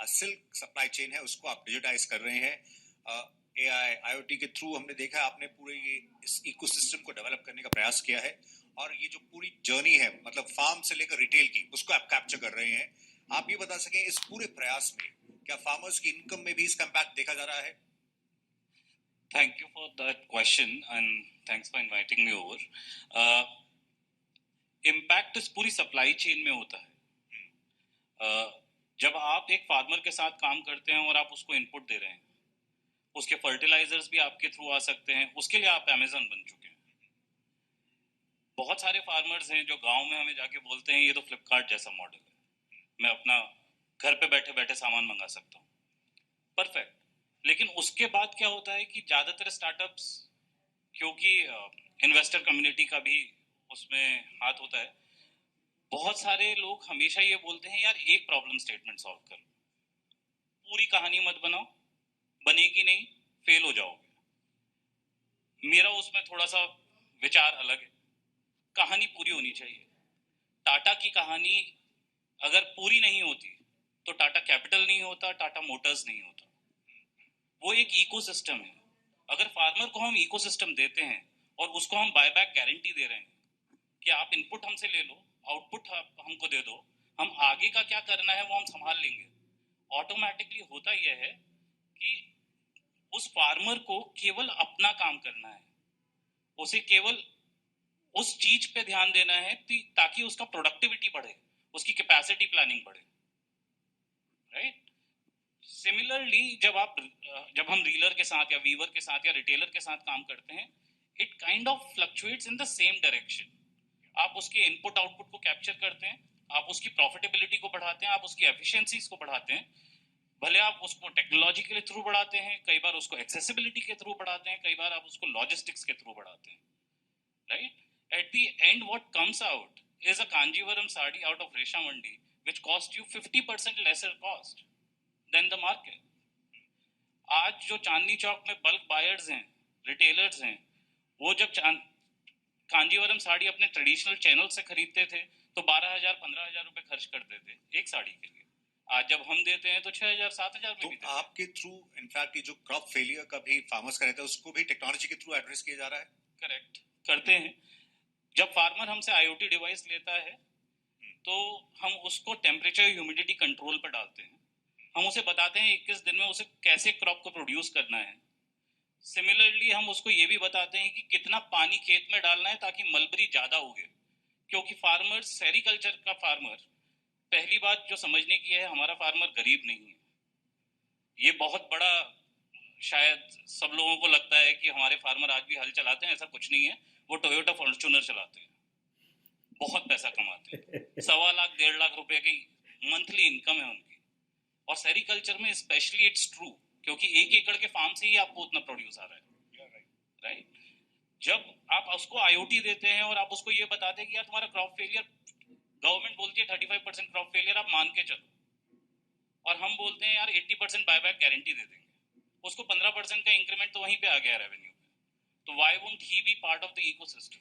Silk supply chain है उसको आप डिजिटाइज कर रहे हैं। AI IoT के थ्रू हमने देखा आपने पूरे ये इस इकोसिस्टम को डेवलप करने का प्रयास किया है, और ये जो पूरी जर्नी है मतलब फार्म से लेकर रिटेल की, उसको आप कैप्चर कर रहे हैं। आप ये बता सकें इस पूरे प्रयास में क्या फार्मर्स की इनकम में भी इसका इम्पैक्ट देखा जा रहा है? Thank you for that question and thanks for inviting me over. Impact इस पूरी सप्लाई चेन में होता है। जब आप एक फार्मर के साथ काम करते हैं और आप उसको इनपुट दे रहे हैं, उसके फर्टिलाइजर्स भी आपके थ्रू आ सकते हैं, उसके लिए आप अमेजन बन चुके हैं। बहुत सारे फार्मर्स हैं जो गांव में हमें जाके बोलते हैं ये तो फ्लिपकार्ट जैसा मॉडल है, मैं अपना घर पे बैठे बैठे सामान मंगा सकता हूँ। परफेक्ट। लेकिन उसके बाद क्या होता है कि ज़्यादातर स्टार्टअप्स, क्योंकि इन्वेस्टर कम्युनिटी का भी उसमें हाथ होता है, बहुत सारे लोग हमेशा ये बोलते हैं यार एक प्रॉब्लम स्टेटमेंट सॉल्व कर, पूरी कहानी मत बनाओ, बनेगी नहीं, फेल हो जाओगे। मेरा उसमें थोड़ा सा विचार अलग है, कहानी पूरी होनी चाहिए। टाटा की कहानी अगर पूरी नहीं होती तो टाटा कैपिटल नहीं होता, टाटा मोटर्स नहीं होता। वो एक इकोसिस्टम है। अगर फार्मर को हम इकोसिस्टम देते हैं और उसको हम बायबैक गारंटी दे रहे हैं कि आप इनपुट हमसे ले लो, आउटपुट हमको दे दो, हम आगे का क्या करना है वो हम संभाल लेंगे। ऑटोमेटिकली होता यह है कि उस फार्मर को केवल अपना काम करना है, उसे केवल उस चीज पे ध्यान देना है ताकि उसका प्रोडक्टिविटी बढ़े, उसकी कैपेसिटी प्लानिंग बढ़े। राइट? सिमिलरली जब हम रीलर के साथ या वीवर के साथ या रिटेलर के साथ काम करते हैं, it kind of fluctuates in the same direction. आप उसके इनपुट आउटपुट को कैप्चर करते हैं, आप उसकी प्रॉफिटेबिलिटी को बढ़ाते हैं, आप उसकी एफिशिएंसीज को बढ़ाते हैं। भले आप उसको टेक्नोलॉजी के थ्रू बढ़ाते हैं, कई बार उसको एक्सेसिबिलिटी के थ्रू बढ़ाते हैं, कई बार आप उसको लॉजिस्टिक्स के थ्रू बढ़ाते हैं। Right? At the end, what comes out is a Kanjivaram sari out of Resha Mandi, which costs you 50% lesser cost than the market. आज जो चांदनी चौक में बल्क बायर्स हैं, रिटेलर्स हैं, वो जब कांजीवरम साड़ी अपने ट्रेडिशनल चैनल से खरीदते थे तो 12,000 15,000 रुपए खर्च करते थे एक साड़ी के लिए। आज जब हम देते हैं तो 6,000 7,000 में भी देते हैं। आपके थ्रू इनफैक्ट ये जो क्रॉप फेलियर का भी फार्मर्स का रहता है उसको भी टेक्नोलॉजी के थ्रू एड्रेस किया जा रहा है। करेक्ट, करते हैं। जब फार्मर हमसे IoT डिवाइस लेता है तो हम उसको टेम्परेचर ह्यूमिडिटी कंट्रोल पर डालते हैं, हम उसे बताते हैं 21 दिन में उसे कैसे क्रॉप को प्रोड्यूस करना है। सिमिलरली हम उसको ये भी बताते हैं कि कितना पानी खेत में डालना है ताकि मलबरी ज्यादा उगे। क्योंकि फार्मर, सेरिकल्चर का फार्मर, पहली बात जो समझने की है, हमारा फार्मर गरीब नहीं है। ये बहुत बड़ा, शायद सब लोगों को लगता है कि हमारे फार्मर आज भी हल चलाते हैं, ऐसा कुछ नहीं है। वो टोयोटा फॉर्च्यूनर चलाते हैं, बहुत पैसा कमाते हैं। 1.25 लाख 1.5 लाख रुपए की मंथली इनकम है उनकी। और सेरिकल्चर में स्पेशली इट्स ट्रू, क्योंकि 1 एकड़ के फार्म से ही आपको उतना प्रोड्यूस आ रहा है। राइट? जब आप उसको IoT देते हैं और आप उसको ये बताते हैं कि यार तुम्हारा क्रॉप फेलियर, गवर्नमेंट बोलती है 35% क्रॉप फेलियर, आप मान के चलो, और हम बोलते हैं यार 80% बायबैक गारंटी दे देंगे, उसको 15% का इंक्रीमेंट तो वहीं पे आ गया रेवेन्यू पे। तो why won't he be part of the ecosystem?